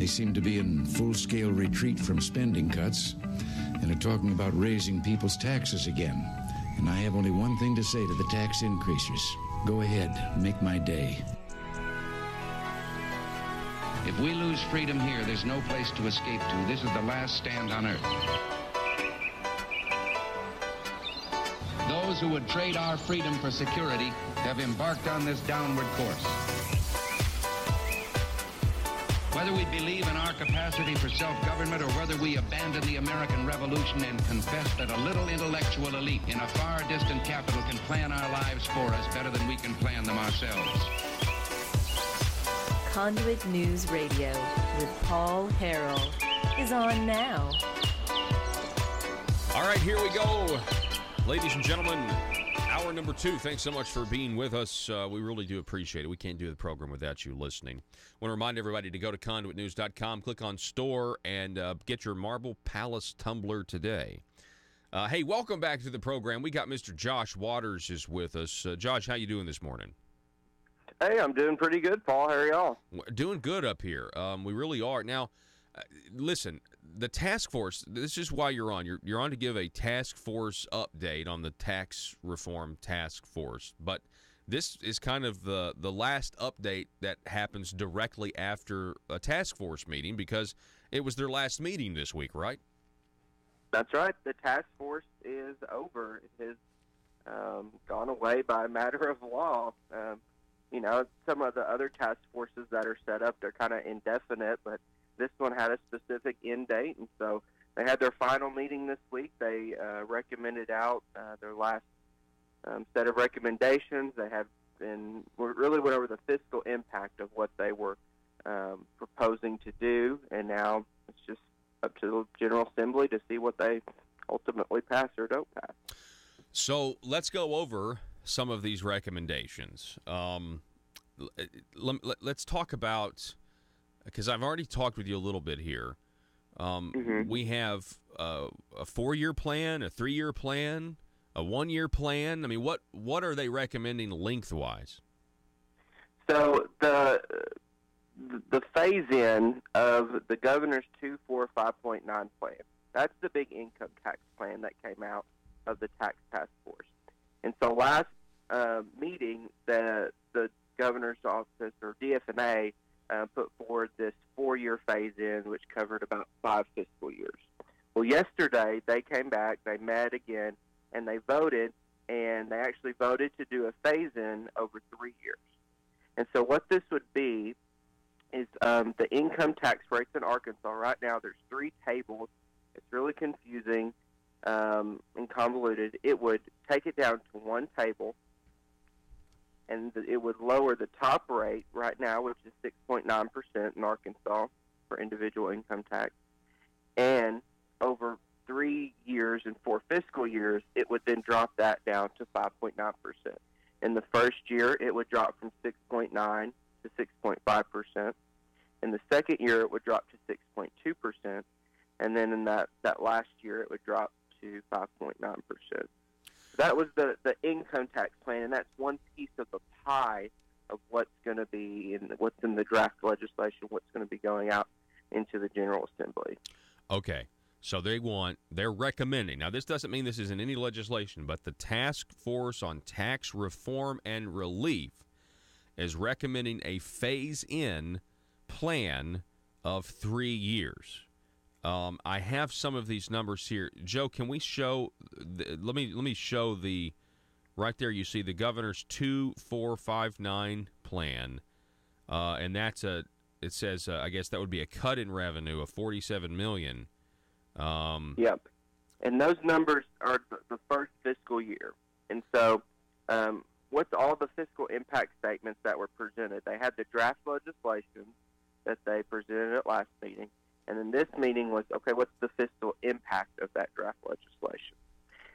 They seem to be in full-scale retreat from spending cuts and are talking about raising people's taxes again. And I have only one thing to say to the tax increasers. Go ahead, make my day. If we lose freedom here, there's no place to escape to. This is the last stand on earth. Those who would trade our freedom for security have embarked on this downward course. Whether we believe in our capacity for self-government or whether we abandon the American Revolution and confess that a little intellectual elite in a far distant capital can plan our lives for us better than we can plan them ourselves. Conduit News Radio with Paul Harrell is on now. All right, here we go. Ladies and gentlemen, hour number 2. Thanks so much for being with us. We really do appreciate it. We can't do the program without you listening. I want to remind everybody to go to conduitnews.com, click on store, and get your Marble Palace tumbler today. Hey, welcome back to the program. We got Mr. Josh Waters is with us. Josh, how you doing this morning? Hey, I'm doing pretty good, Paul. How are y'all? Doing good up here. We really are. Now, listen, the task force, this is why you're on. You're on to give a task force update on the tax reform task force. But this is kind of the last update that happens directly after a task force meeting because it was their last meeting this week, right? That's right. The task force is over. It has gone away by a matter of law. Some of the other task forces that are set up, they're kind of indefinite, but this one had a specific end date, and so they had their final meeting this week. They recommended out their last set of recommendations. They have really went over the fiscal impact of what they were proposing to do, and now it's just up to the General Assembly to see what they ultimately pass or don't pass. So let's go over some of these recommendations. Let's talk about, because I've already talked with you a little bit here. We have a 4-year plan, a 3-year plan, a 1-year plan. I mean, what are they recommending lengthwise? So the phase-in of the governor's 245.9 plan, that's the big income tax plan that came out of the tax task force. And so last meeting, the governor's office, or DFNA, put forward this 4-year phase-in, which covered about 5 fiscal years. Well, yesterday they came back, they met again, and they voted, and they actually voted to do a phase-in over 3 years. And so what this would be is the income tax rates in Arkansas. Right now there's 3 tables. It's really confusing and convoluted. It would take it down to 1 table, and it would lower the top rate right now, which is 6.9% in Arkansas for individual income tax. And over 3 years and 4 fiscal years, it would then drop that down to 5.9%. In the first year, it would drop from 6.9 to 6.5%. In the second year, it would drop to 6.2%. And then in that last year, it would drop to 5.9%. That was the income tax plan, and that's one piece of the pie of what's going to be what's in the draft legislation, what's going to be going out into the General Assembly. Okay, so they're recommending. Now, this doesn't mean this is in any legislation, but the Task Force on Tax Reform and Relief is recommending a phase-in plan of 3 years. I have some of these numbers here. Joe, can we show? Let me show the right there. You see the governor's 2459 plan, and that's it says I guess that would be a cut in revenue of $47 million. Yep, and those numbers are the first fiscal year. And so, what's all the fiscal impact statements that were presented? They had the draft legislation that they presented at last meeting. And then this meeting was, okay, what's the fiscal impact of that draft legislation?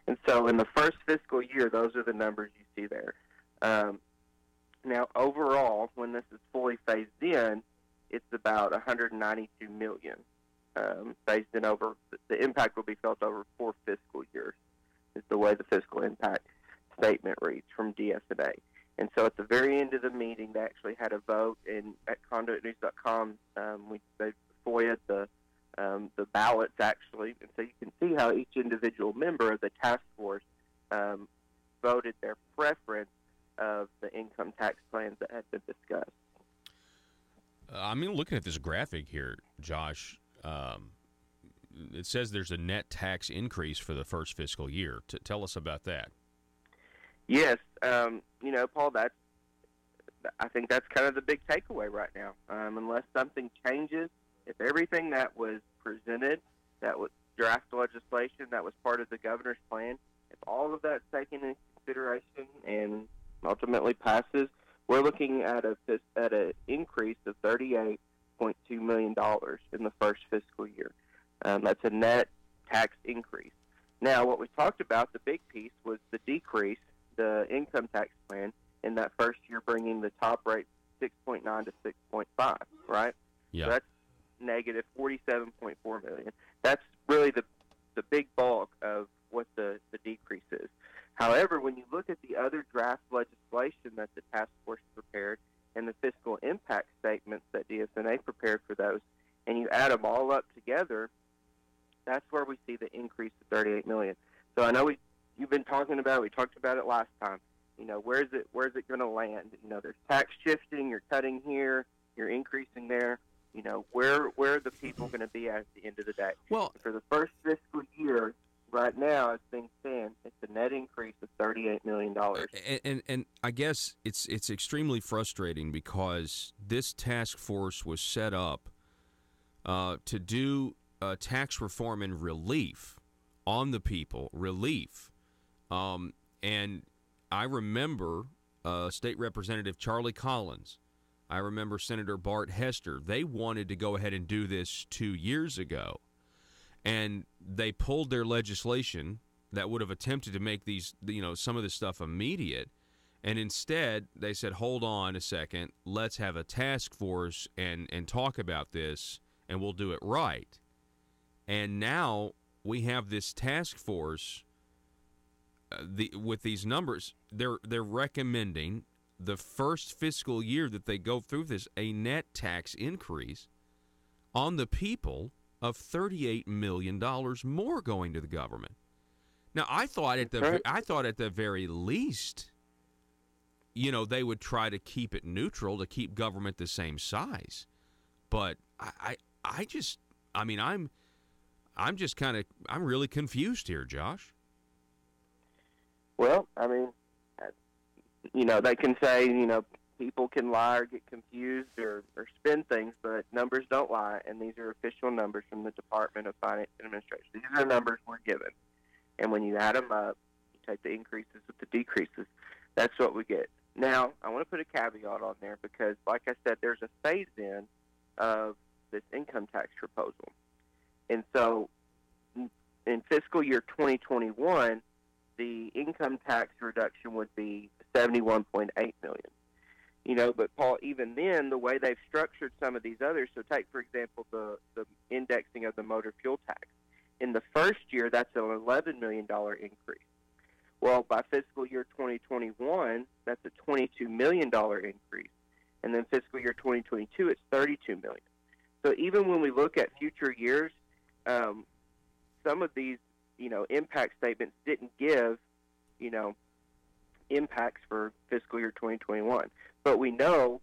And so in the first fiscal year, those are the numbers you see there. Now, overall, when this is fully phased in, it's about $192 million phased in over. The impact will be felt over 4 fiscal years is the way the fiscal impact statement reads from DFNA. And so at the very end of the meeting, they actually had a vote, and at conduitnews.com, they FOIA'd the ballots, actually. And so you can see how each individual member of the task force voted their preference of the income tax plans that had been discussed. Looking at this graphic here, Josh, it says there's a net tax increase for the first fiscal year. Tell us about that. Yes, Paul, I think that's kind of the big takeaway right now. Unless something changes, if everything that was presented, that was draft legislation, that was part of the governor's plan, if all of that's taken into consideration and ultimately passes, we're looking at an increase of $38.2 million in the first fiscal year. That's a net tax increase. Now, what we talked about, the big piece, was the decrease, the income tax plan, in that first year, bringing the top rate 6.9 to 6.5, right? Yeah. So that's negative $47.4 million. That's really the big bulk of what the decrease is. However, when you look at the other draft legislation that the task force prepared and the fiscal impact statements that DSNA prepared for those, and you add them all up together, that's where we see the increase of $38 million. So I know you've been talking about it. We talked about it last time. Where's it going to land? There's tax shifting. You're cutting here. You're increasing there. Where are the people going to be at the end of the day? Well, for the first fiscal year, right now, as things stand, it's a net increase of $38 million. And I guess it's extremely frustrating because this task force was set up to do tax reform and relief on the people, and I remember State Representative Charlie Collins. I remember Senator Bart Hester. They wanted to go ahead and do this 2 years ago, and they pulled their legislation that would have attempted to make these, some of this stuff immediate, and instead they said, hold on a second, let's have a task force and talk about this, and we'll do it right. And now we have this task force with these numbers. They're recommending the first fiscal year that they go through this a net tax increase on the people of $38 million more going to the government. Now, I thought at the very least, they would try to keep it neutral, to keep government the same size. But I'm really confused here, Josh. Well, they can say, people can lie or get confused or spin things, but numbers don't lie, and these are official numbers from the Department of Finance and Administration. These are numbers we're given. And when you add them up, you take the increases with the decreases, that's what we get. Now, I want to put a caveat on there because, like I said, there's a phase-in of this income tax proposal. And so in fiscal year 2021, the income tax reduction would be $71.8 million. But Paul, even then, the way they've structured some of these others, so take, for example, the indexing of the motor fuel tax. In the first year, that's an $11 million increase. Well, by fiscal year 2021, that's a $22 million increase. And then fiscal year 2022, it's $32 million. So even when we look at future years, some of these, impact statements didn't give, impacts for fiscal year 2021. But we know,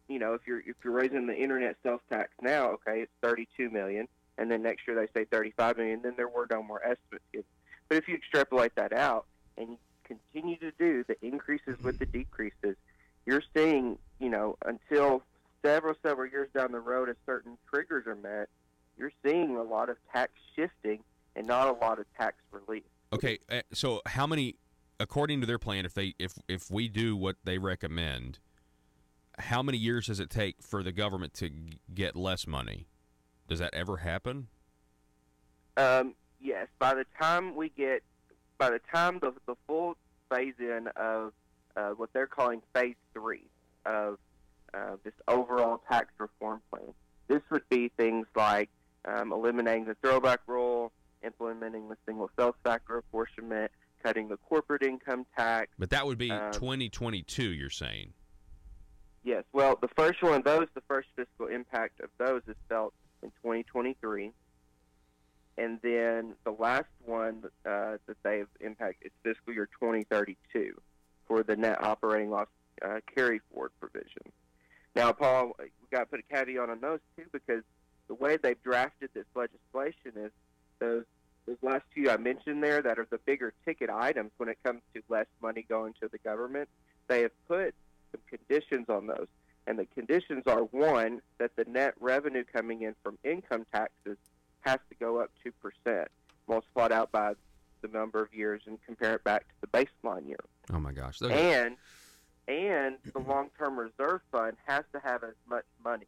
if you're raising the internet sales tax now, okay, it's $32 million, and then next year they say $35 million, then there were no more estimates given. But if you extrapolate that out and you continue to do the increases with the decreases, you're seeing, until several years down the road as certain triggers are met, you're seeing a lot of tax shifting and not a lot of tax relief. Okay, so how many, according to their plan, if we do what they recommend, how many years does it take for the government to get less money? Does that ever happen? Yes. By the time the full phase-in of what they're calling Phase 3 of this overall tax reform plan, this would be things like eliminating the throwback rule, implementing the single sales factor apportionment, cutting the corporate income tax. But that would be 2022, you're saying? Yes. Well, the first one of those, the first fiscal impact of those is felt in 2023. And then the last one that they've impacted is fiscal year 2032 for the net operating loss carry forward provision. Now, Paul, we got to put a caveat on those too, because the way they've drafted this legislation is those last two I mentioned there that are the bigger ticket items when it comes to less money going to the government. They have put some conditions on those. And the conditions are, one, that the net revenue coming in from income taxes has to go up 2%, multiplied out by the number of years and compare it back to the baseline year. Oh, my gosh. And the long-term reserve fund has to have as much money.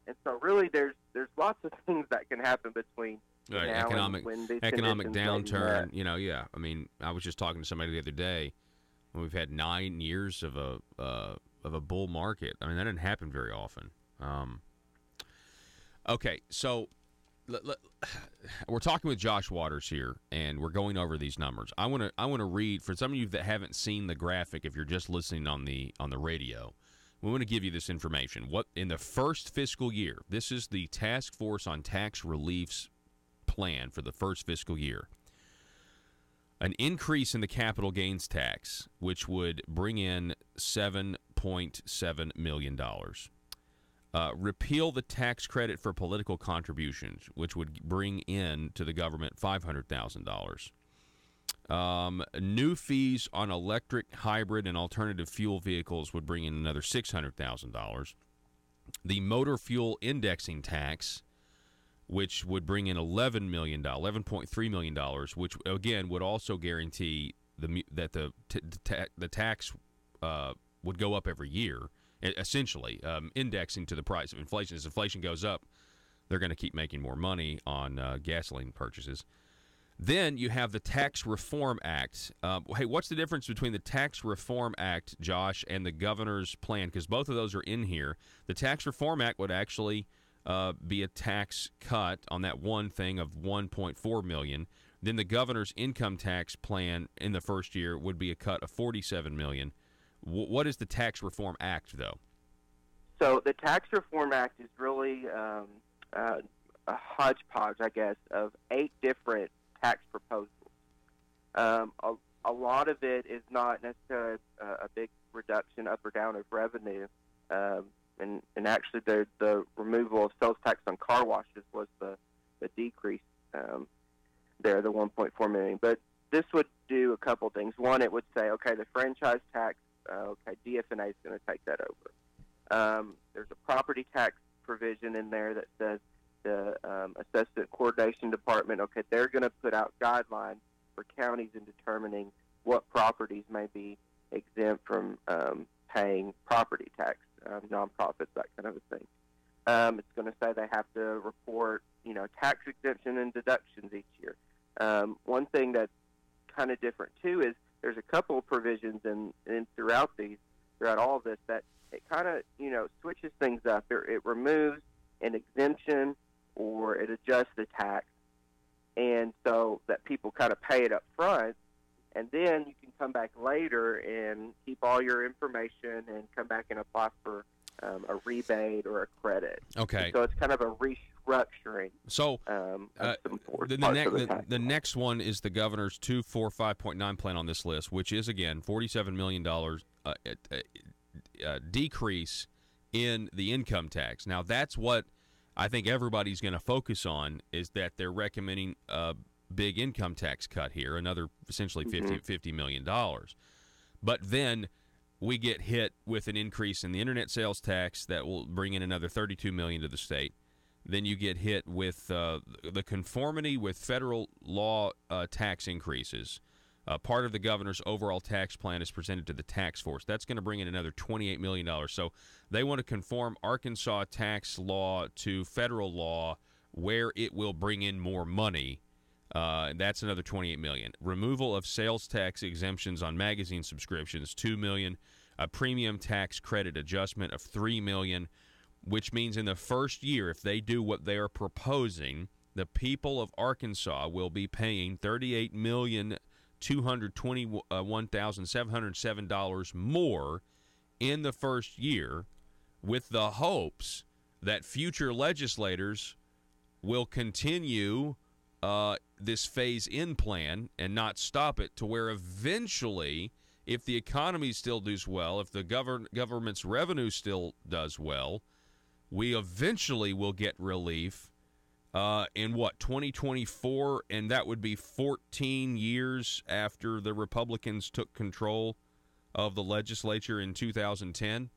And so really there's lots of things that can happen between now economic and when these downturn, I mean, I was just talking to somebody the other day when we've had 9 years of a bull market. I mean, that didn't happen very often. Okay, so we're talking with Josh Waters here, and we're going over these numbers. I want to read for some of you that haven't seen the graphic. If you're just listening on the radio, we want to give you this information. What in the first fiscal year? This is the Task Force on Tax Relief's plan for the first fiscal year. An increase in the capital gains tax, which would bring in $7.7 million. Repeal the tax credit for political contributions, which would bring in to the government $500,000. New fees on electric, hybrid, and alternative fuel vehicles would bring in another $600,000. The motor fuel indexing tax, which would bring in $11.3 million, which again would also guarantee that the tax would go up every year. Essentially, indexing to the price of inflation. As inflation goes up, they're going to keep making more money on gasoline purchases. Then you have the Tax Reform Act. Hey, what's the difference between the Tax Reform Act, Josh, and the governor's plan? Because both of those are in here. The Tax Reform Act would actually be a tax cut on that one thing of $1.4 million. Then the governor's income tax plan in the first year would be a cut of $47 million. What is the Tax Reform Act, though? So the Tax Reform Act is really a hodgepodge, I guess, of 8 different tax proposals. A lot of it is not necessarily a big reduction up or down of revenue. And actually the removal of sales tax on car washes was the decrease there, the $1.4 million. But this would do a couple things. One, it would say, okay, the franchise tax, DFNA is going to take that over. There's a property tax provision in there that says the Assessment Coordination Department, okay, they're going to put out guidelines for counties in determining what properties may be exempt from paying property tax, nonprofits, that kind of a thing. It's going to say they have to report, tax exemption and deductions each year. One thing that's kind of different too is there's a couple of provisions in throughout all of this that it kind of switches things up. It removes an exemption or it adjusts the tax, and so that people kind of pay it up front, and then you can come back later and keep all your information and come back and apply for a rebate or a credit. Okay. And so it's kind of a restructuring. So the next one is the governor's 245.9 plan on this list, which is, again, $47 million decrease in the income tax. Now, that's what I think everybody's going to focus on, is that they're recommending a big income tax cut here, another essentially $50 million. But then we get hit with an increase in the internet sales tax that will bring in another $32 million to the state. Then you get hit with the conformity with federal law tax increases. Part of the governor's overall tax plan is presented to the tax force. That's going to bring in another $28 million. So they want to conform Arkansas tax law to federal law where it will bring in more money. That's another $28 million. Removal of sales tax exemptions on magazine subscriptions, $2 million. A premium tax credit adjustment of $3 million, which means in the first year, if they do what they are proposing, the people of Arkansas will be paying $38,221,707 more in the first year, with the hopes that future legislators will continue this phase-in plan and not stop it to where eventually, if the economy still does well, if the government's revenue still does well, we eventually will get relief in, 2024, and that would be 14 years after the Republicans took control of the legislature in 2010.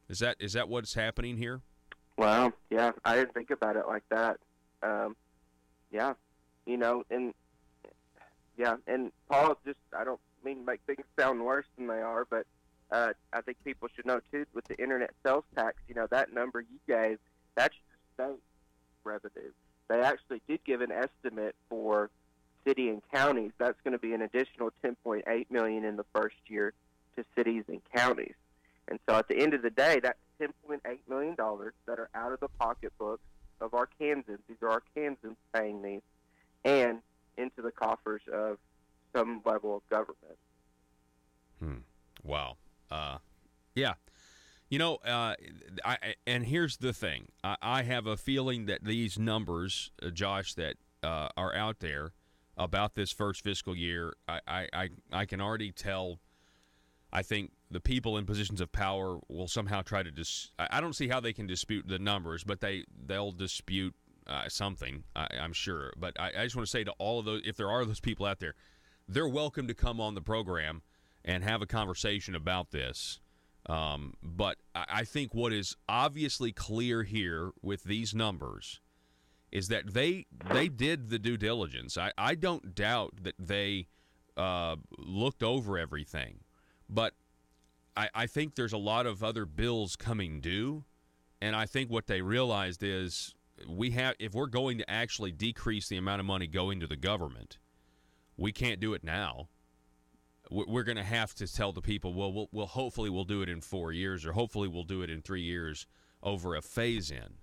Is that what's happening here? Wow, yeah, I didn't think about it like that. Yeah, and Paul, I don't mean to make things sound worse than they are, but I think people should know, too, with the internet sales tax, that number you gave, that's the state revenue. They actually did give an estimate for city and counties. That's going to be an additional $10.8 million in the first year to cities and counties. And so at the end of the day, that's $10.8 million that are out of the pocketbooks of our Kansans. These are our Kansans paying these, and into the coffers of some level of government. Wow. Yeah. And here's the thing. I have a feeling that these numbers, Josh, that are out there about this first fiscal year, I can already tell. I think the people in positions of power will somehow try to I don't see how they can dispute the numbers, but they'll dispute something, I'm sure. But I just want to say to all of those, if there are those people out there, they're welcome to come on the program and have a conversation about this. But I think what is obviously clear here with these numbers is that they did the due diligence. I don't doubt that they looked over everything. But I think there's a lot of other bills coming due, and I think what they realized is if we're going to actually decrease the amount of money going to the government, we can't do it now. We're going to have to tell the people, well, we'll hopefully we'll do it in 4 years, or hopefully we'll do it in 3 years over a phase-in,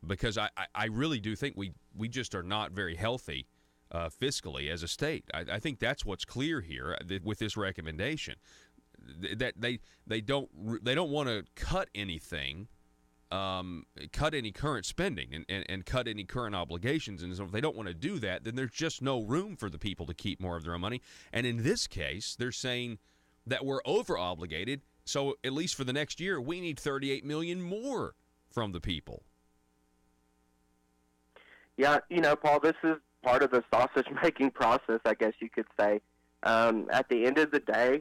because I really do think we just are not very healthy fiscally as a state. I think that's what's clear here with this recommendation. That they don't want to cut anything, cut any current spending and cut any current obligations. And so if they don't want to do that, then there's just no room for the people to keep more of their own money. And in this case, they're saying that we're over-obligated, so at least for the next year, we need $38 million more from the people. Yeah, Paul, this is part of the sausage-making process, I guess you could say. At the end of the day,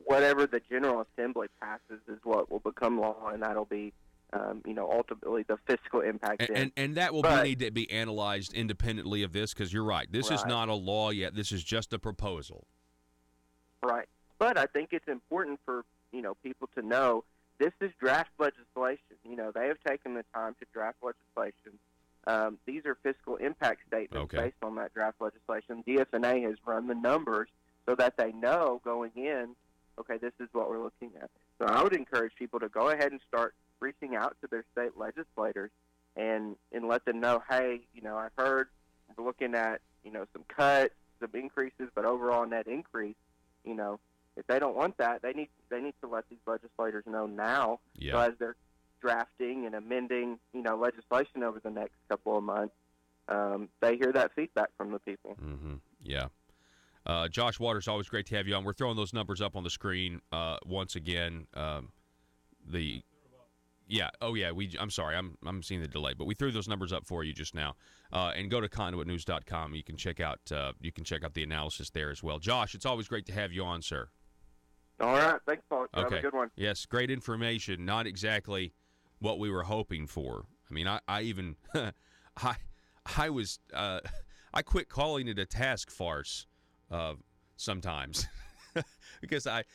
whatever the General Assembly passes is what will become law, and that'll be, ultimately the fiscal impact. And that will need to be analyzed independently of this, because you're right. This is not a law yet. This is just a proposal. Right. But I think it's important for, people to know this is draft legislation. They have taken the time to draft legislation. These are fiscal impact statements based on that draft legislation. DFNA has run the numbers so that they know going in, okay, this is what we're looking at. So I would encourage people to go ahead and start reaching out to their state legislators and let them know, hey, I've heard we're looking at, some cuts, some increases, but overall net increase, if they don't want that, they need to let these legislators know now. Yeah. So as they're drafting and amending, legislation over the next couple of months, they hear that feedback from the people. Mm-hmm. Yeah. Josh Waters, always great to have you on. We're throwing those numbers up on the screen once again. I'm sorry, I'm seeing the delay, but we threw those numbers up for you just now. And go to conduitnews.com. You can check out the analysis there as well. Josh, it's always great to have you on, sir. All right, thanks, Paul. Okay. Have a good one. Yes, great information. Not exactly what we were hoping for. I mean, I even I quit calling it a task farce sometimes because a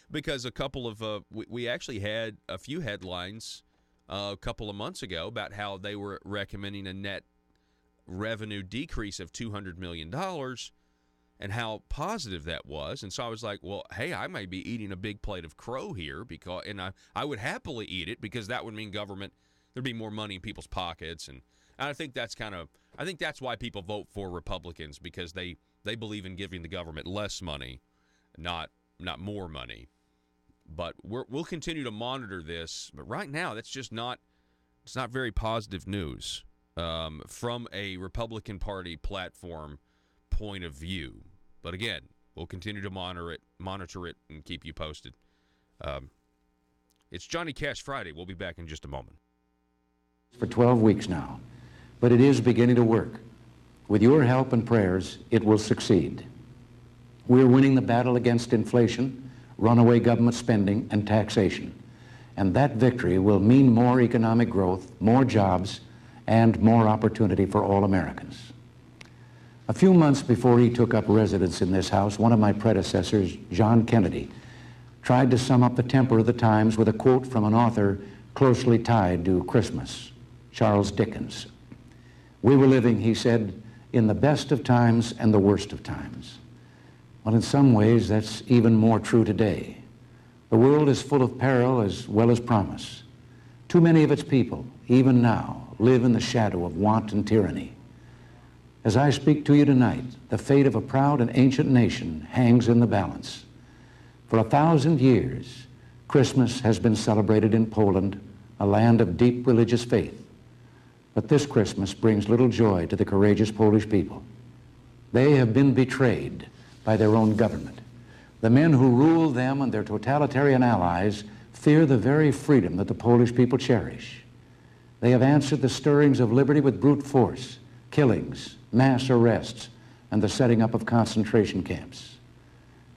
couple of we actually had a few headlines a couple of months ago about how they were recommending a net revenue decrease of $200 million and how positive that was. And so I was like, well, hey, I may be eating a big plate of crow here, and I would happily eat it, because that would mean there'd be more money in people's pockets. And I think that's why people vote for Republicans, because they believe in giving the government less money, not more money. But we'll continue to monitor this. But right now, that's just not very positive news from a Republican Party platform point of view. But again, we'll continue to monitor it, and keep you posted. It's Johnny Cash Friday. We'll be back in just a moment. For 12 weeks now, but it is beginning to work. With your help and prayers, it will succeed. We're winning the battle against inflation, runaway government spending, and taxation. And that victory will mean more economic growth, more jobs, and more opportunity for all Americans. A few months before he took up residence in this house, one of my predecessors, John Kennedy, tried to sum up the temper of the times with a quote from an author closely tied to Christmas, Charles Dickens. We were living, he said, in the best of times and the worst of times. Well, in some ways, that's even more true today. The world is full of peril as well as promise. Too many of its people, even now, live in the shadow of want and tyranny. As I speak to you tonight, the fate of a proud and ancient nation hangs in the balance. For 1,000 years, Christmas has been celebrated in Poland, a land of deep religious faith. But this Christmas brings little joy to the courageous Polish people. They have been betrayed by their own government. The men who rule them and their totalitarian allies fear the very freedom that the Polish people cherish. They have answered the stirrings of liberty with brute force, killings, mass arrests, and the setting up of concentration camps.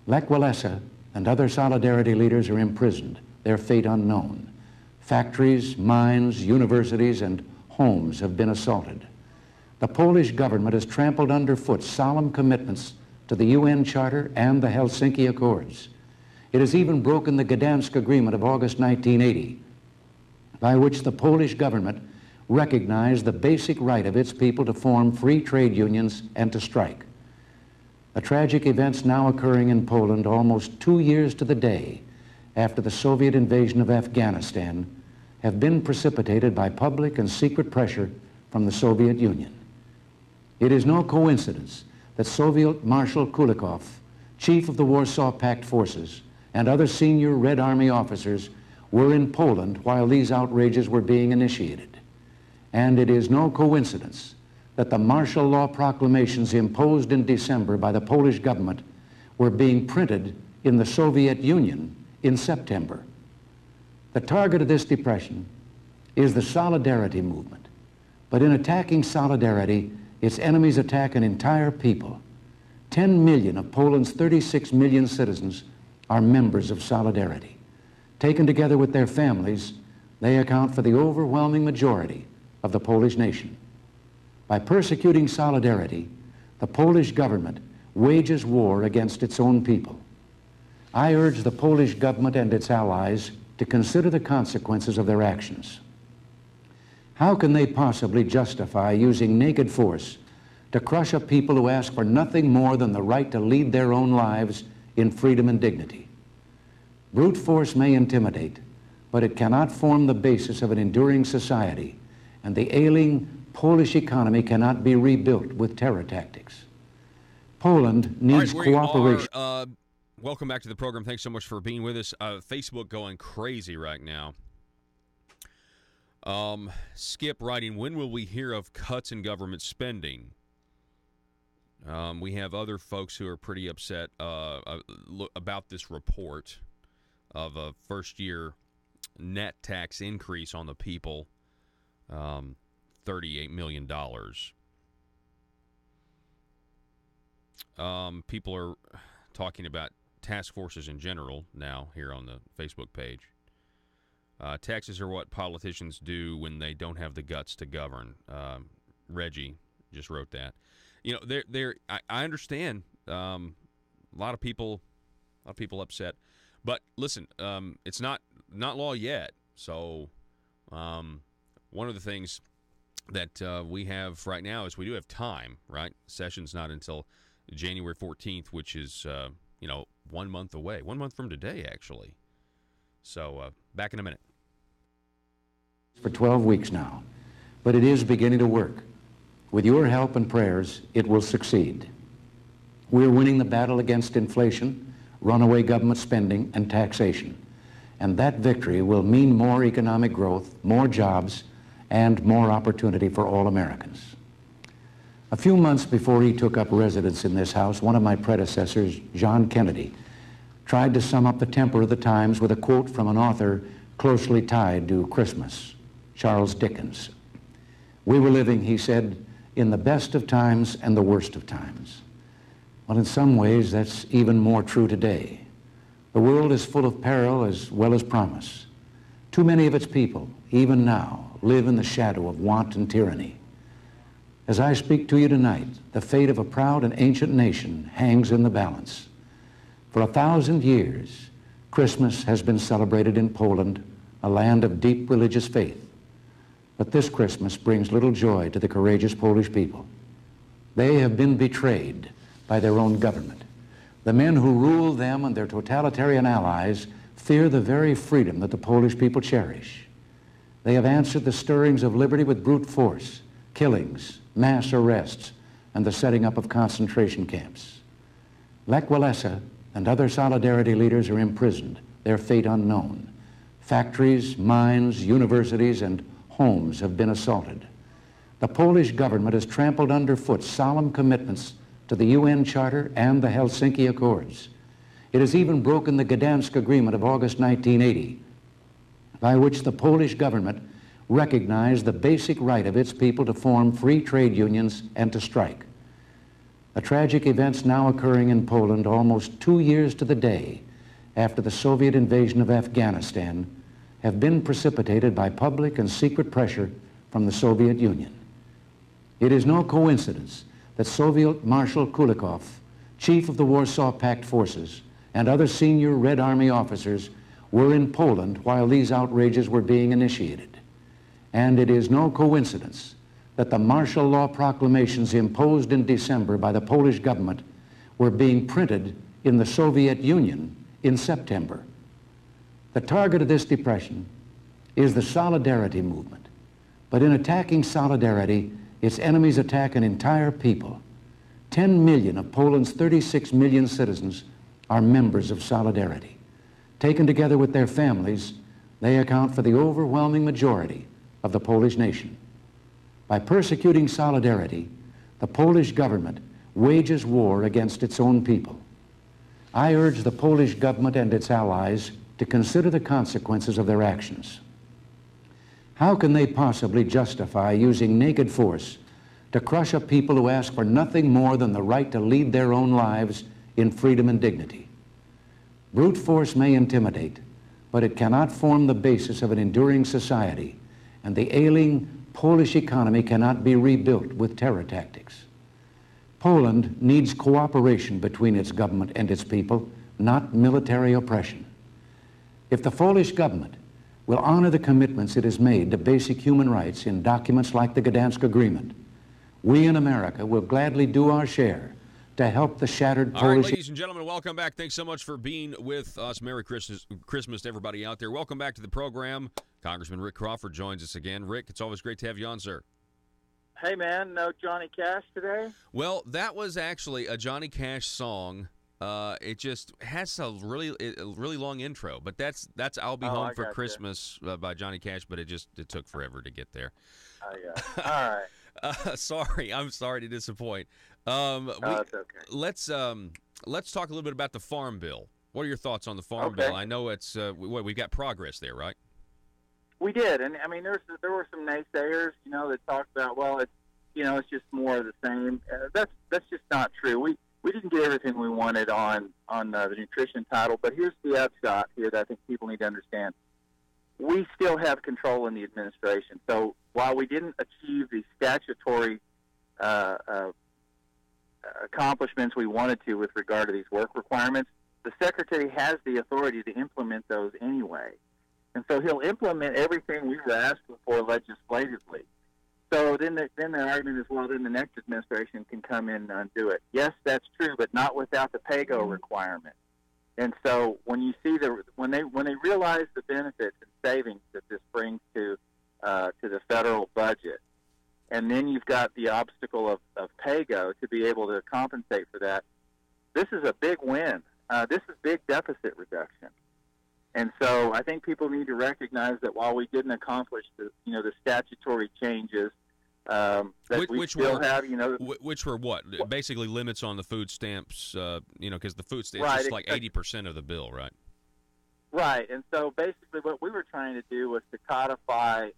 Lech Walesa and other Solidarity leaders are imprisoned, their fate unknown. Factories, mines, universities, and homes have been assaulted. The Polish government has trampled underfoot solemn commitments to the UN Charter and the Helsinki Accords. It has even broken the Gdansk Agreement of August 1980, by which the Polish government recognized the basic right of its people to form free trade unions and to strike. The tragic events now occurring in Poland almost 2 years to the day after the Soviet invasion of Afghanistan have been precipitated by public and secret pressure from the Soviet Union. It is no coincidence that Soviet Marshal Kulikov, chief of the Warsaw Pact forces, and other senior Red Army officers were in Poland while these outrages were being initiated. And it is no coincidence that the martial law proclamations imposed in December by the Polish government were being printed in the Soviet Union in September. The target of this depression is the Solidarity movement. But in attacking Solidarity, its enemies attack an entire people. 10 million of Poland's 36 million citizens are members of Solidarity. Taken together with their families, they account for the overwhelming majority of the Polish nation. By persecuting Solidarity, the Polish government wages war against its own people. I urge the Polish government and its allies to consider the consequences of their actions. How can they possibly justify using naked force to crush a people who ask for nothing more than the right to lead their own lives in freedom and dignity? Brute force may intimidate, but it cannot form the basis of an enduring society, and the ailing Polish economy cannot be rebuilt with terror tactics. Poland needs cooperation. Welcome back to the program. Thanks so much for being with us. Facebook going crazy right now. Skip writing, when will we hear of cuts in government spending? We have other folks who are pretty upset about this report of a first-year net tax increase on the people, $38 million. People are talking about task forces in general now here on the Facebook page. Taxes are what politicians do when they don't have the guts to govern. Reggie just wrote that. You know, I understand a lot of people upset, but listen, it's not law yet. So one of the things that we have right now is we do have time, right? Session's not until January 14th, which is 1 month away. 1 month from today, actually. So back in a minute. For 12 weeks now, but it is beginning to work. With your help and prayers, it will succeed. We're winning the battle against inflation, runaway government spending, and taxation. And that victory will mean more economic growth, more jobs, and more opportunity for all Americans. A few months before he took up residence in this House, one of my predecessors, John Kennedy, tried to sum up the temper of the times with a quote from an author closely tied to Christmas, Charles Dickens. "We were living," he said, "in the best of times and the worst of times." Well, in some ways, that's even more true today. The world is full of peril as well as promise. Too many of its people, even now, live in the shadow of want and tyranny. As I speak to you tonight, the fate of a proud and ancient nation hangs in the balance. For 1,000 years, Christmas has been celebrated in Poland, a land of deep religious faith. But this Christmas brings little joy to the courageous Polish people. They have been betrayed by their own government. The men who rule them and their totalitarian allies fear the very freedom that the Polish people cherish. They have answered the stirrings of liberty with brute force, killings, mass arrests, and the setting up of concentration camps. Lech Walesa and other Solidarity leaders are imprisoned, their fate unknown. Factories, mines, universities, and homes have been assaulted. The Polish government has trampled underfoot solemn commitments to the UN Charter and the Helsinki Accords. It has even broken the Gdansk Agreement of August 1980, by which the Polish government recognized the basic right of its people to form free trade unions and to strike. The tragic events now occurring in Poland almost 2 years to the day after the Soviet invasion of Afghanistan have been precipitated by public and secret pressure from the Soviet Union. It is no coincidence that Soviet Marshal Kulikov, chief of the Warsaw Pact forces, and other senior Red Army officers were in Poland while these outrages were being initiated. And it is no coincidence that the martial law proclamations imposed in December by the Polish government were being printed in the Soviet Union in September. The target of this depression is the Solidarity movement. But in attacking Solidarity, its enemies attack an entire people. 10 million of Poland's 36 million citizens are members of Solidarity. Taken together with their families, they account for the overwhelming majority of the Polish nation. By persecuting Solidarity, the Polish government wages war against its own people. I urge the Polish government and its allies to consider the consequences of their actions. How can they possibly justify using naked force to crush a people who ask for nothing more than the right to lead their own lives in freedom and dignity? Brute force may intimidate, but it cannot form the basis of an enduring society, and the ailing Polish economy cannot be rebuilt with terror tactics. Poland needs cooperation between its government and its people, not military oppression. If the Polish government will honor the commitments it has made to basic human rights in documents like the Gdansk Agreement, we in America will gladly do our share to help the shattered Polish... All right, ladies and gentlemen, welcome back. Thanks so much for being with us. Merry Christmas to everybody out there. Welcome back to the program. Congressman Rick Crawford joins us again. Rick, it's always great to have you on, sir. Hey, man, no Johnny Cash today? Well, that was actually a Johnny Cash song. It just has a really long intro, but that's "I'll Be Home for Christmas" by Johnny Cash. But it took forever to get there. Oh yeah. All right. Sorry, I'm sorry to disappoint. It's okay. Let's talk a little bit about the Farm Bill. What are your thoughts on the Farm Bill? I know it's we've got progress there, right? We did, and I mean there were some naysayers, that talked about it's just more of the same. That's just not true. We didn't get everything we wanted on the nutrition title, but here's the upshot here that I think people need to understand. We still have control in the administration. So while we didn't achieve the statutory accomplishments we wanted to with regard to these work requirements, the Secretary has the authority to implement those anyway. And so he'll implement everything we were asking for legislatively. So then the argument is, well, then the next administration can come in and undo it. Yes, that's true, but not without the PAYGO requirement. And so when you see when they realize the benefits and savings that this brings to the federal budget, and then you've got the obstacle of PAYGO to be able to compensate for that, this is a big win. This is big deficit reduction. And so I think people need to recognize that while we didn't accomplish the statutory changes, that which still were, have, which were what? Basically limits on the food stamps, because the food stamps right, is like 80% of the bill, right? Right. And so basically what we were trying to do was to codify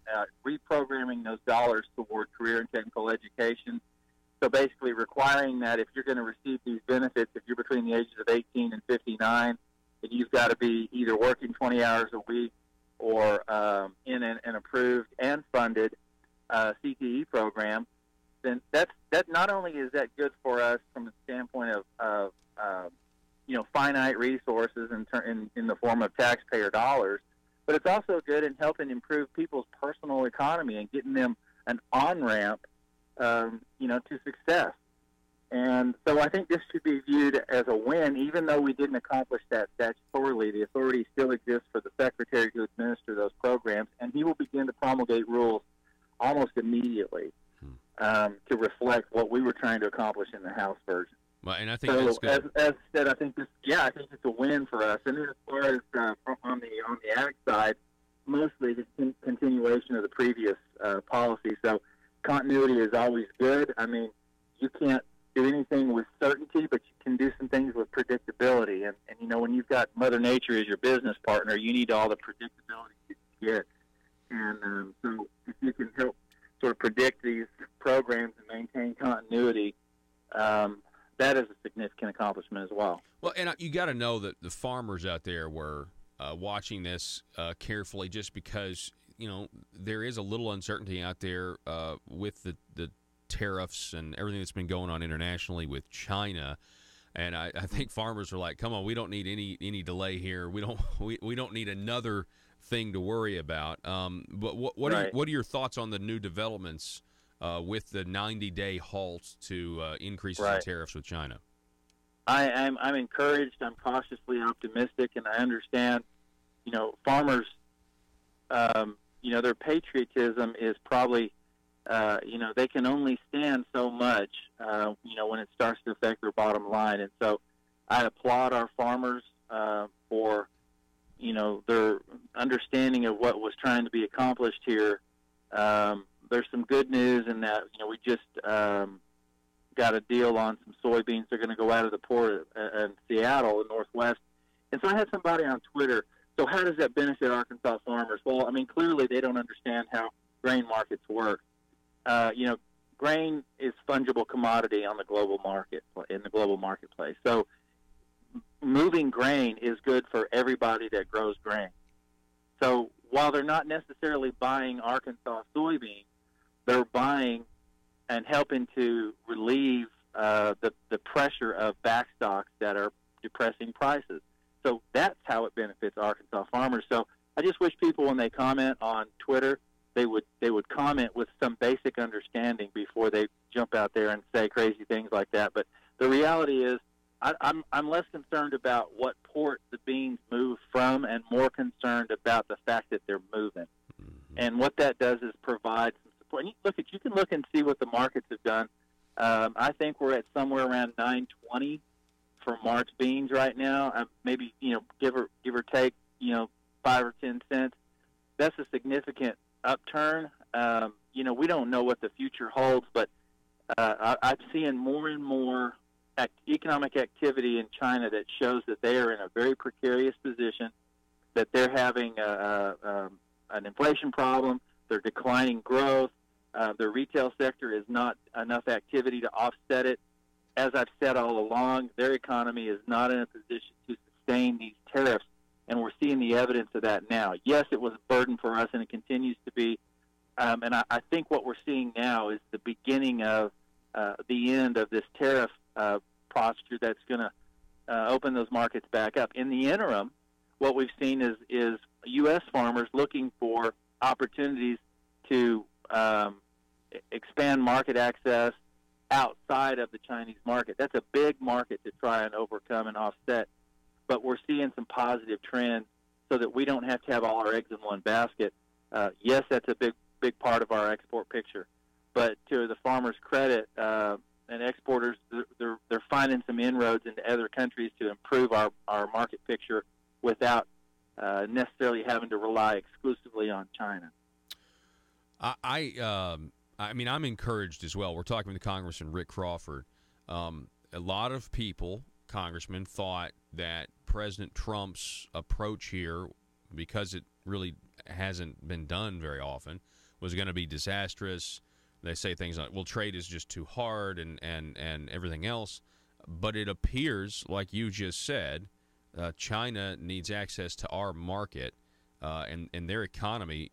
reprogramming those dollars toward career and technical education. So basically requiring that if you're going to receive these benefits, if you're between the ages of 18 and 59, that you've got to be either working 20 hours a week or in an approved and funded CTE program, then that not only is that good for us from the standpoint of finite resources in the form of taxpayer dollars, but it's also good in helping improve people's personal economy and getting them an on-ramp, to success. And so I think this should be viewed as a win, even though we didn't accomplish that statutorily. The authority still exists for the Secretary to administer those programs, and he will begin to promulgate rules almost immediately to reflect what we were trying to accomplish in the House version. Well, and I think that's good. As said, I think it's a win for us. And then as far as on the ag side, mostly the continuation of the previous policy. So continuity is always good. I mean, you can't do anything with certainty, but you can do some things with predictability. And when you've got Mother Nature as your business partner, you need all the predictability you can get. And so if you can help sort of predict these programs and maintain continuity, that is a significant accomplishment as well. Well, and you got to know that the farmers out there were watching this carefully, just because there is a little uncertainty out there with the tariffs and everything that's been going on internationally with China. And I think farmers are like, come on, we don't need any delay here. We don't need another thing to worry about. But what are your thoughts on the new developments with the 90-day halt to increases in tariffs with China? I'm encouraged. I'm cautiously optimistic, and I understand. Farmers, their patriotism is probably, they can only stand so much, when it starts to affect their bottom line. And so I applaud our farmers for, their understanding of what was trying to be accomplished here. There's some good news in that, we just got a deal on some soybeans. They're going to go out of the port in Seattle, the Northwest. And so I had somebody on Twitter, so how does that benefit Arkansas farmers? Well, I mean, clearly they don't understand how grain markets work. Grain is fungible commodity on the global market, in the global marketplace. So moving grain is good for everybody that grows grain. So while they're not necessarily buying Arkansas soybeans, they're buying and helping to relieve the pressure of backstocks that are depressing prices. So that's how it benefits Arkansas farmers. So I just wish people, when they comment on Twitter, they would comment with some basic understanding before they jump out there and say crazy things like that. But the reality is, I'm less concerned about what port the beans move from, and more concerned about the fact that they're moving. And what that does is provide some support. And you can look and see what the markets have done. I think we're at somewhere around 920 for March beans right now. Maybe give or take 5 or 10 cents. That's a significant upturn. We don't know what the future holds, but I'm seeing more and more economic activity in China that shows that they are in a very precarious position, that they're having an inflation problem, they're declining growth, their retail sector is not enough activity to offset it. As I've said all along, their economy is not in a position to sustain these tariffs, and we're seeing the evidence of that now. Yes, it was a burden for us, and it continues to be, and I think what we're seeing now is the beginning of the end of this tariff posture that's going to open those markets back up. In the interim, what we've seen is U.S. farmers looking for opportunities to expand market access outside of the Chinese market. That's a big market to try and overcome and offset. But we're seeing some positive trends so that we don't have to have all our eggs in one basket. Yes, that's a big part of our export picture. But to the farmers' credit, and exporters, they're finding some inroads into other countries to improve our market picture without necessarily having to rely exclusively on China. I mean, I'm encouraged as well. We're talking with Congressman Rick Crawford. A lot of people, congressmen, thought that President Trump's approach here, because it really hasn't been done very often, was going to be disastrous. They say things like, well, trade is just too hard and everything else. But it appears, like you just said, China needs access to our market, and their economy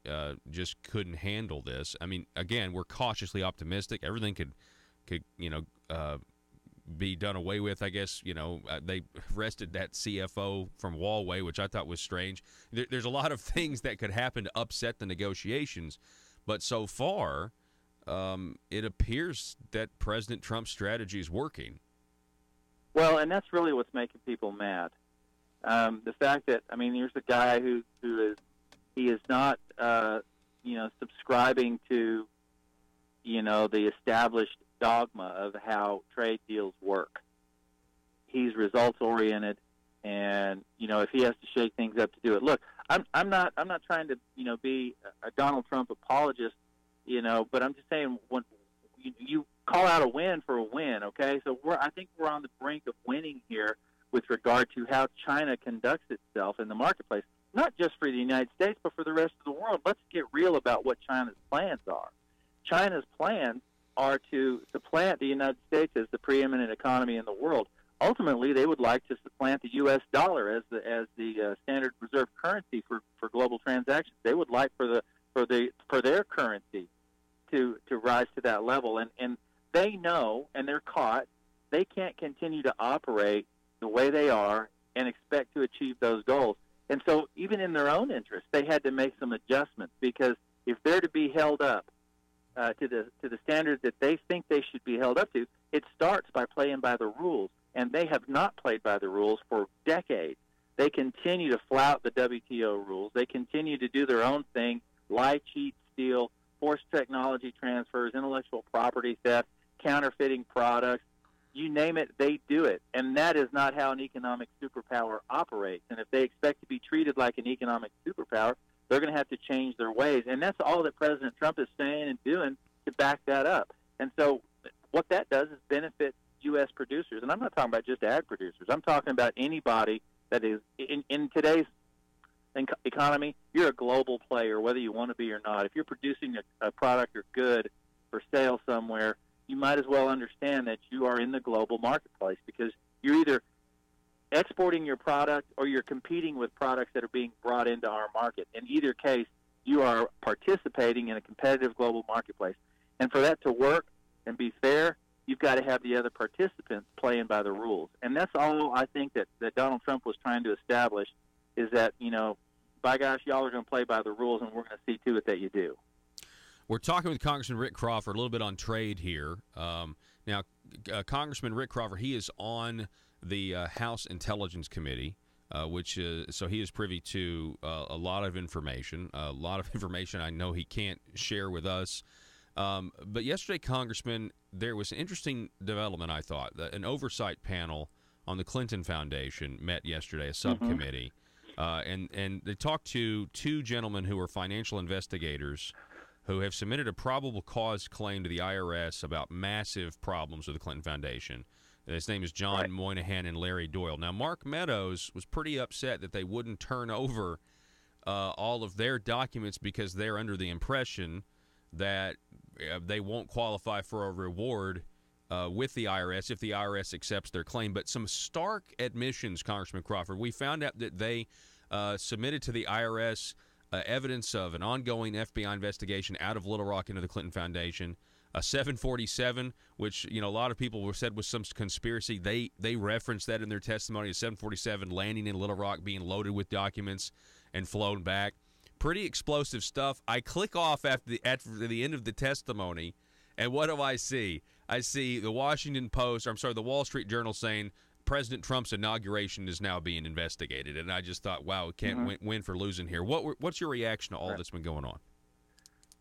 just couldn't handle this. I mean, again, we're cautiously optimistic. Everything could be done away with. I guess, they arrested that CFO from Huawei, which I thought was strange. There's a lot of things that could happen to upset the negotiations. But so far, it appears that President Trump's strategy is working. Well, and that's really what's making people mad. The fact that, I mean, here's a guy who is not, subscribing to, the established dogma of how trade deals work. He's results oriented, and if he has to shake things up to do it. Look, I'm not trying to be a Donald Trump apologist, but I'm just saying when you call out a win for a win, okay? So I think we're on the brink of winning here with regard to how China conducts itself in the marketplace, not just for the United States, but for the rest of the world. Let's get real about what China's plans are. China's plans are to supplant the United States as the preeminent economy in the world. Ultimately, they would like to supplant the U.S. dollar as the standard reserve currency for global transactions. They would like for their currency to rise to that level, and they know, and they're caught. They can't continue to operate the way they are and expect to achieve those goals. And so, even in their own interest, they had to make some adjustments, because if they're to be held up to the standards that they think they should be held up to, it starts by playing by the rules. And they have not played by the rules for decades. They continue to flout the WTO rules. They continue to do their own thing, lie, cheat, steal, forced technology transfers, intellectual property theft, counterfeiting products. You name it, they do it. And that is not how an economic superpower operates. And if they expect to be treated like an economic superpower, they're going to have to change their ways. And that's all that President Trump is saying and doing to back that up. And so what that does is benefit U.S. producers. And I'm not talking about just ag producers. I'm talking about anybody that is in today's economy. You're a global player, whether you want to be or not. If you're producing a product or good for sale somewhere, you might as well understand that you are in the global marketplace, because you're either exporting your product or you're competing with products that are being brought into our market. In either case, you are participating in a competitive global marketplace. And for that to work and be fair, you've got to have the other participants playing by the rules. And that's all I think that Donald Trump was trying to establish, is that, by gosh, y'all are going to play by the rules, and we're going to see to it that you do. We're talking with Congressman Rick Crawford a little bit on trade here. Now, Congressman Rick Crawford, he is on the House Intelligence Committee, so he is privy to a lot of information. A lot of information I know he can't share with us. But yesterday, Congressman, there was an interesting development, I thought. An oversight panel on the Clinton Foundation met yesterday, a subcommittee, and they talked to two gentlemen who are financial investigators who have submitted a probable cause claim to the IRS about massive problems with the Clinton Foundation. His name is John Moynihan and Larry Doyle. Now, Mark Meadows was pretty upset that they wouldn't turn over all of their documents, because they're under the impression that they won't qualify for a reward with the IRS if the IRS accepts their claim. But some stark admissions, Congressman Crawford. We found out that they submitted to the IRS evidence of an ongoing FBI investigation out of Little Rock into the Clinton Foundation. A 747, which a lot of people said was some conspiracy. They referenced that in their testimony. A 747 landing in Little Rock, being loaded with documents and flown back. Pretty explosive stuff. I click off at the end of the testimony, and what do I see? I see the the Wall Street Journal saying President Trump's inauguration is now being investigated, and I just thought, wow, we can't win for losing here. What's your reaction to all that's been going on?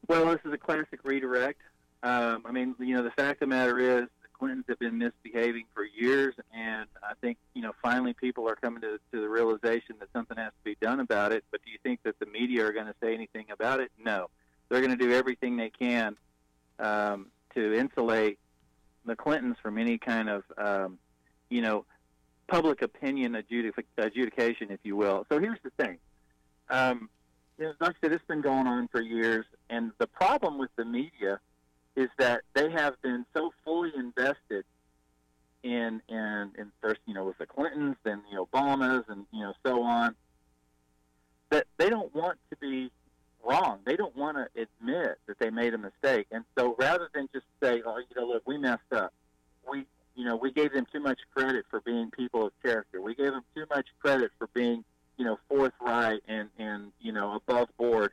Well, this is a classic redirect. The fact of the matter is, the Clintons have been misbehaving for years, and I think, finally people are coming to the realization that something has to be done about it. But do you think that the media are going to say anything about it? No. They're going to do everything they can to insulate the Clintons from any kind of, public opinion adjudication, if you will. So here's the thing. Like I said, it's been going on for years, and the problem with the media is that they have been so fully invested in first, with the Clintons, then the Obamas, and, so on, that they don't want to be wrong. They don't want to admit that they made a mistake. And so rather than just say, oh, look, we messed up. We gave them too much credit for being people of character. We gave them too much credit for being, forthright and above board.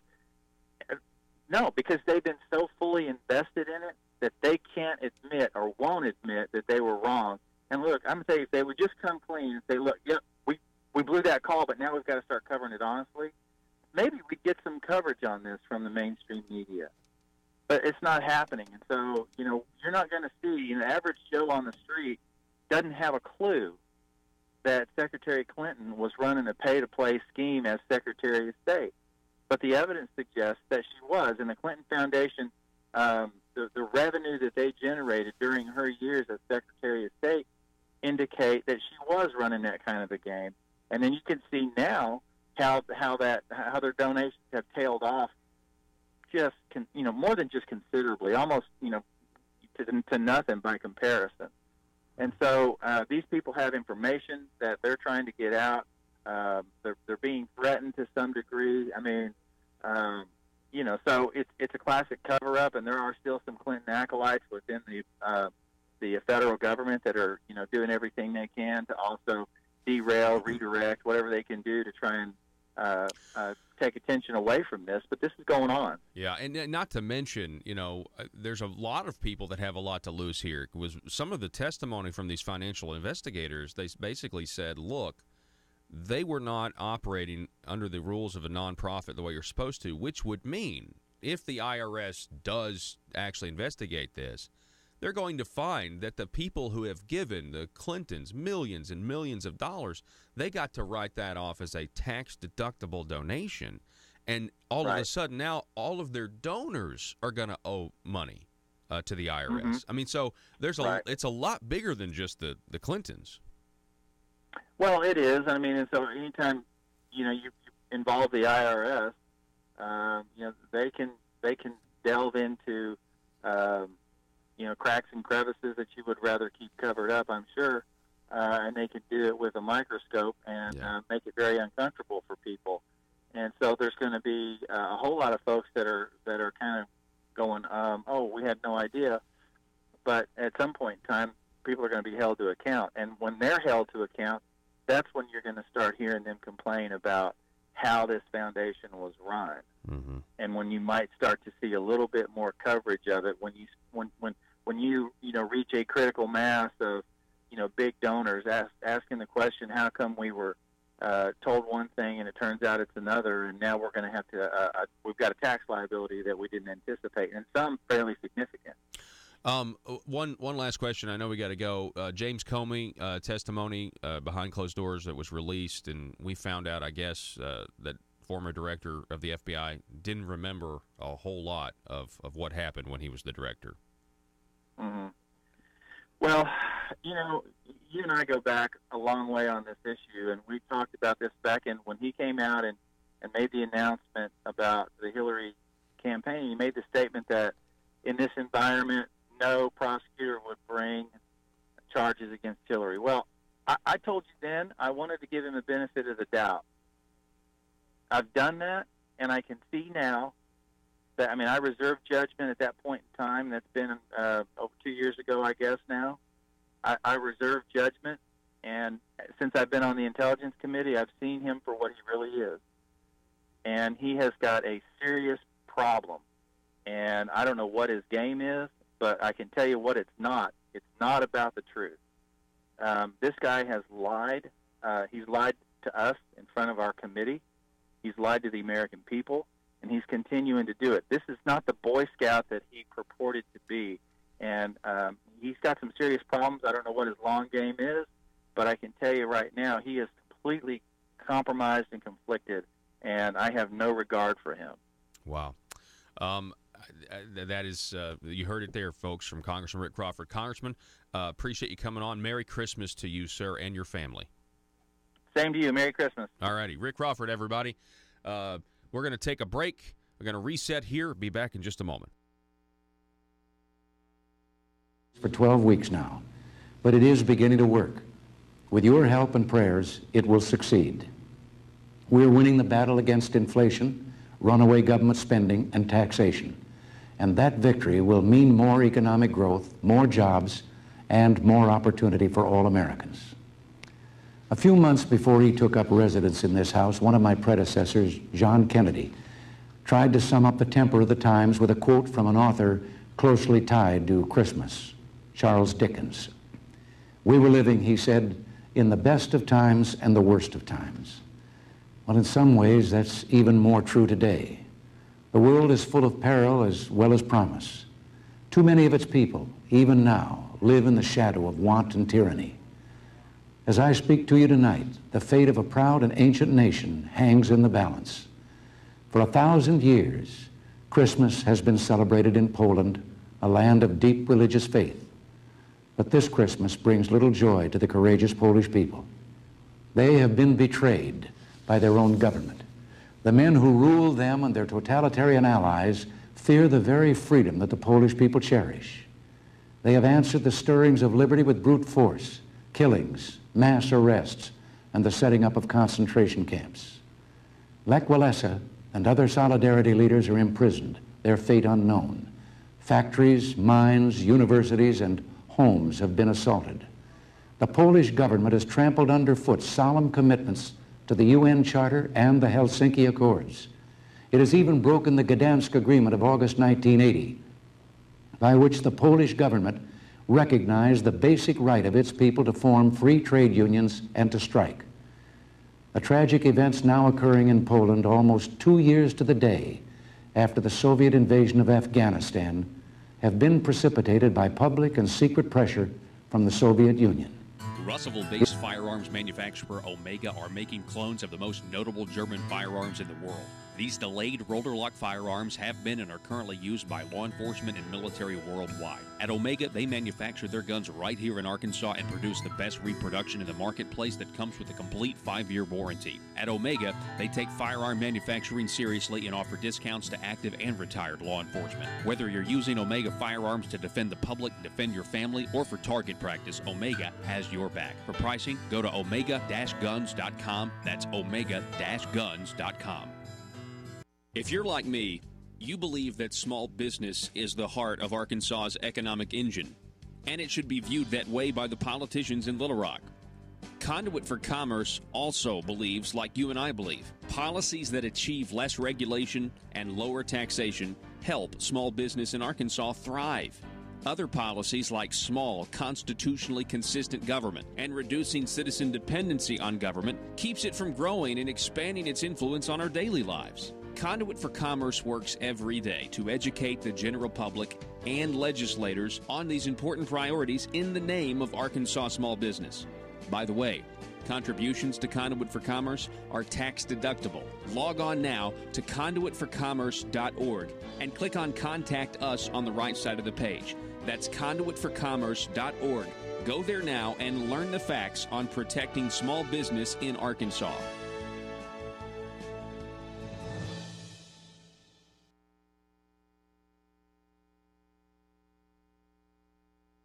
No, because they've been so fully invested in it that they can't admit or won't admit that they were wrong. And look, I'm going to tell you, if they would just come clean and say, look, yep, we blew that call, but now we've got to start covering it honestly, maybe we'd get some coverage on this from the mainstream media. But it's not happening. And so, you're not going to see, the average Joe on the street doesn't have a clue that Secretary Clinton was running a pay-to-play scheme as Secretary of State. But the evidence suggests that she was. And the Clinton Foundation, the revenue that they generated during her years as Secretary of State indicate that she was running that kind of a game. And then you can see now how their donations have tailed off just, more than just considerably, almost, to nothing by comparison. And so these people have information that they're trying to get out. They're being threatened to some degree. I mean, so it's a classic cover-up, and there are still some Clinton acolytes within the federal government that are, doing everything they can to also derail, redirect, whatever they can do to try and take attention away from this. But this is going on. Yeah, and not to mention, there's a lot of people that have a lot to lose here. It was some of the testimony from these financial investigators. They basically said, look, they were not operating under the rules of a nonprofit the way you're supposed to, which would mean if the IRS does actually investigate this, they're going to find that the people who have given the Clintons millions and millions of dollars, they got to write that off as a tax-deductible donation. And all of a sudden now all of their donors are going to owe money to the IRS. Mm-hmm. I mean, so there's it's a lot bigger than just the Clintons. Well, it is. I mean, and so anytime, you involve the IRS, they can delve into, cracks and crevices that you would rather keep covered up, I'm sure, and they can do it with a microscope and make it very uncomfortable for people. And so there's going to be a whole lot of folks that are kind of going, we had no idea. But at some point in time, people are going to be held to account. And when they're held to account, that's when you're going to start hearing them complain about how this foundation was run. Mm-hmm. And when you might start to see a little bit more coverage of it, when you reach a critical mass of big donors asking the question, how come we were told one thing and it turns out it's another, and now we're going to have to we've got a tax liability that we didn't anticipate, and some fairly significant. One last question. I know we got to go. James Comey testimony behind closed doors that was released, and we found out, I guess, that former director of the FBI didn't remember a whole lot of what happened when he was the director. Mm-hmm. Well, you and I go back a long way on this issue, and we talked about this back when he came out and made the announcement about the Hillary campaign. He made the statement that in this environment, no prosecutor would bring charges against Hillary. Well, I told you then I wanted to give him the benefit of the doubt. I've done that, and I can see now that, I reserved judgment at that point in time. That's been over 2 years ago, I guess now. I reserved judgment, and since I've been on the Intelligence Committee, I've seen him for what he really is. And he has got a serious problem. And I don't know what his game is, but I can tell you what it's not. It's not about the truth. This guy has lied. He's lied to us in front of our committee. He's lied to the American people, and he's continuing to do it. This is not the Boy Scout that he purported to be. And he's got some serious problems. I don't know what his long game is, but I can tell you right now he is completely compromised and conflicted, and I have no regard for him. Wow. That is, you heard it there, folks, from Congressman Rick Crawford. Congressman, appreciate you coming on. Merry Christmas to you, sir, and your family. Same to you. Merry Christmas. All righty. Rick Crawford, everybody. We're going to take a break. We're going to reset here. Be back in just a moment. For 12 weeks now, but it is beginning to work. With your help and prayers, it will succeed. We're winning the battle against inflation, runaway government spending, and taxation. And that victory will mean more economic growth, more jobs, and more opportunity for all Americans. A few months before he took up residence in this House, one of my predecessors, John Kennedy, tried to sum up the temper of the times with a quote from an author closely tied to Christmas, Charles Dickens. We were living, he said, in the best of times and the worst of times. Well, in some ways, that's even more true today. The world is full of peril as well as promise. Too many of its people, even now, live in the shadow of want and tyranny. As I speak to you tonight, the fate of a proud and ancient nation hangs in the balance. For 1,000 years, Christmas has been celebrated in Poland, a land of deep religious faith. But this Christmas brings little joy to the courageous Polish people. They have been betrayed by their own government. The men who rule them and their totalitarian allies fear the very freedom that the Polish people cherish. They have answered the stirrings of liberty with brute force, killings, mass arrests, and the setting up of concentration camps. Lech Walesa and other Solidarity leaders are imprisoned, their fate unknown. Factories, mines, universities, and homes have been assaulted. The Polish government has trampled underfoot solemn commitments to the UN Charter and the Helsinki Accords. It has even broken the Gdansk Agreement of August 1980, by which the Polish government recognized the basic right of its people to form free trade unions and to strike. The tragic events now occurring in Poland almost 2 years to the day after the Soviet invasion of Afghanistan have been precipitated by public and secret pressure from the Soviet Union. Russellville-based firearms manufacturer Omega are making clones of the most notable German firearms in the world. These delayed rotor-lock firearms have been and are currently used by law enforcement and military worldwide. At Omega, they manufacture their guns right here in Arkansas and produce the best reproduction in the marketplace that comes with a complete 5-year warranty. At Omega, they take firearm manufacturing seriously and offer discounts to active and retired law enforcement. Whether you're using Omega firearms to defend the public, defend your family, or for target practice, Omega has your back. For pricing, go to omega-guns.com. That's omega-guns.com. If you're like me, you believe that small business is the heart of Arkansas's economic engine, and it should be viewed that way by the politicians in Little Rock. Conduit for Commerce also believes, like you and I believe, policies that achieve less regulation and lower taxation help small business in Arkansas thrive. Other policies like small, constitutionally consistent government and reducing citizen dependency on government keeps it from growing and expanding its influence on our daily lives. Conduit for Commerce works every day to educate the general public and legislators on these important priorities in the name of Arkansas small business. By the way, contributions to Conduit for Commerce are tax deductible. Log on now to conduitforcommerce.org and click on Contact Us on the right side of the page. That's conduitforcommerce.org. Go there now and learn the facts on protecting small business in Arkansas.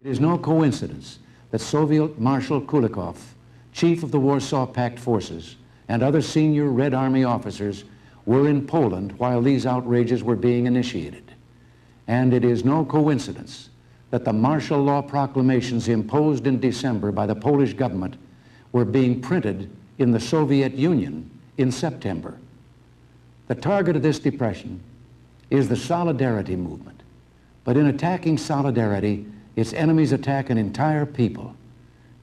It is no coincidence that Soviet Marshal Kulikov, chief of the Warsaw Pact forces, and other senior Red Army officers were in Poland while these outrages were being initiated. And it is no coincidence that the martial law proclamations imposed in December by the Polish government were being printed in the Soviet Union in September. The target of this depression is the Solidarity movement. But in attacking Solidarity, its enemies attack an entire people.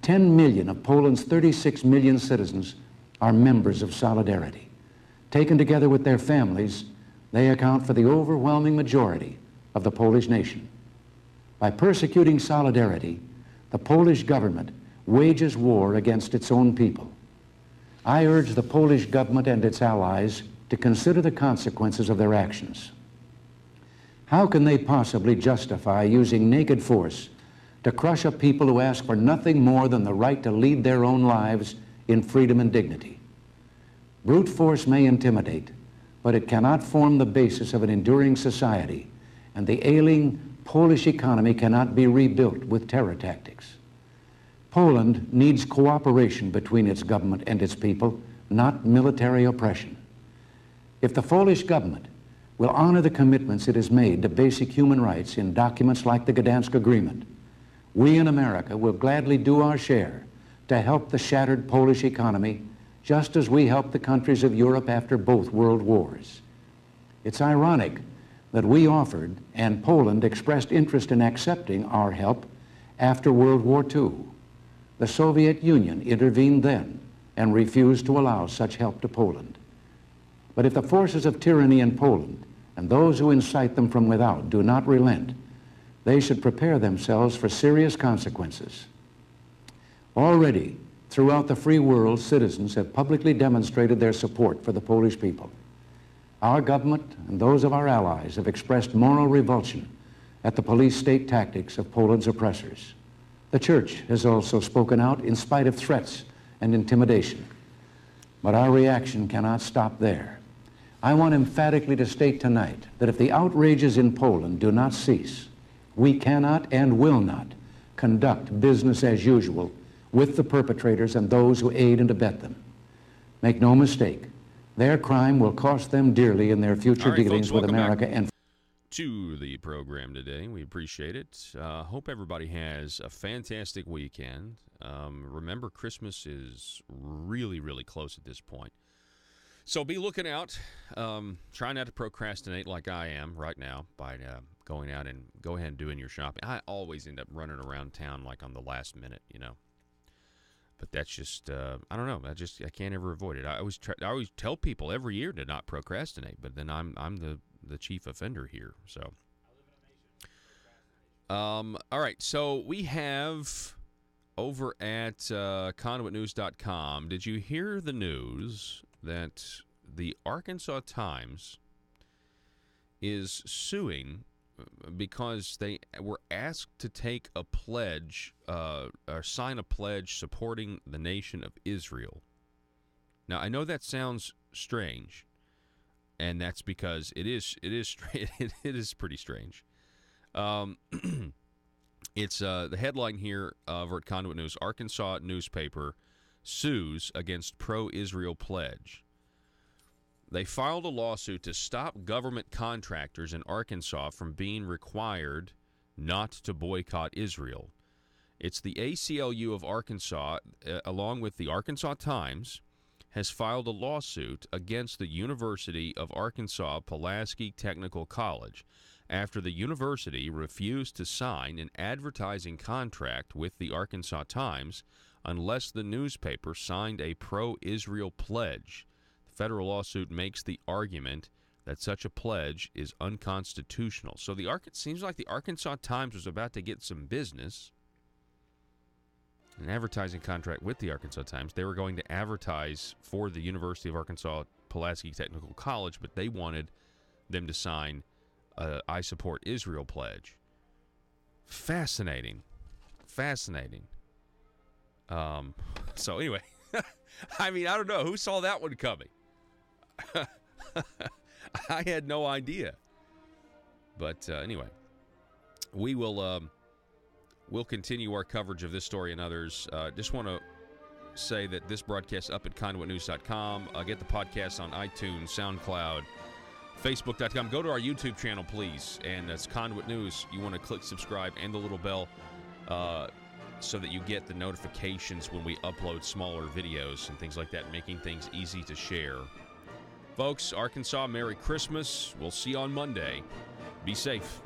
10 million of Poland's 36 million citizens are members of Solidarity. Taken together with their families, they account for the overwhelming majority of the Polish nation. By persecuting solidarity, the Polish government wages war against its own people. I urge the Polish government and its allies to consider the consequences of their actions. How can they possibly justify using naked force to crush a people who ask for nothing more than the right to lead their own lives in freedom and dignity? Brute force may intimidate, but it cannot form the basis of an enduring society, and the ailing Polish economy cannot be rebuilt with terror tactics. Poland needs cooperation between its government and its people, not military oppression. If the Polish government will honor the commitments it has made to basic human rights in documents like the Gdansk Agreement, we in America will gladly do our share to help the shattered Polish economy, just as we helped the countries of Europe after both world wars. It's ironic that we offered and Poland expressed interest in accepting our help after World War II. The Soviet Union intervened then and refused to allow such help to Poland. But if the forces of tyranny in Poland and those who incite them from without do not relent, they should prepare themselves for serious consequences. Already, throughout the free world, citizens have publicly demonstrated their support for the Polish people. Our government and those of our allies have expressed moral revulsion at the police state tactics of Poland's oppressors. The Church has also spoken out in spite of threats and intimidation. But our reaction cannot stop there. I want emphatically to state tonight that if the outrages in Poland do not cease, we cannot and will not conduct business as usual with the perpetrators and those who aid and abet them. Make no mistake, their crime will cost them dearly in their future dealings with America and to the program today. We appreciate it. Hope everybody has a fantastic weekend. Remember, Christmas is really, really close at this point. So be looking out. Try not to procrastinate like I am right now by going out and go ahead and doing your shopping. I always end up running around town like on the last minute, you know. But that's just, I don't know. I can't ever avoid it. I always tell people every year to not procrastinate, but then I'm the chief offender here. So, all right. So we have over at conduitnews.com. Did you hear the news that the Arkansas Times is suing because they were asked to take a pledge or sign a pledge supporting the nation of Israel? Now, I know that sounds strange, and that's because it is pretty strange. It's the headline here over at Conduit News: Arkansas newspaper sues against pro-Israel pledge. They filed a lawsuit to stop government contractors in Arkansas from being required not to boycott Israel. It's the ACLU of Arkansas, along with the Arkansas Times, has filed a lawsuit against the University of Arkansas Pulaski Technical College after the university refused to sign an advertising contract with the Arkansas Times unless the newspaper signed a pro-Israel pledge. The federal lawsuit makes the argument that such a pledge is unconstitutional. So it seems like the Arkansas Times was about to get some business, an advertising contract with the Arkansas Times. They were going to advertise for the University of Arkansas Pulaski Technical College, but they wanted them to sign I Support Israel pledge. Fascinating. So anyway, I mean, I don't know. Who saw that one coming? I had no idea. But anyway, we will we'll continue our coverage of this story and others. Just want to say that this broadcast up at conduitnews.com. Get the podcast on iTunes, SoundCloud, Facebook.com. Go to our YouTube channel, please. And that's Conduit News. You want to click subscribe and the little bell so that you get the notifications when we upload smaller videos and things like that, making things easy to share. Folks, Arkansas, Merry Christmas. We'll see you on Monday. Be safe.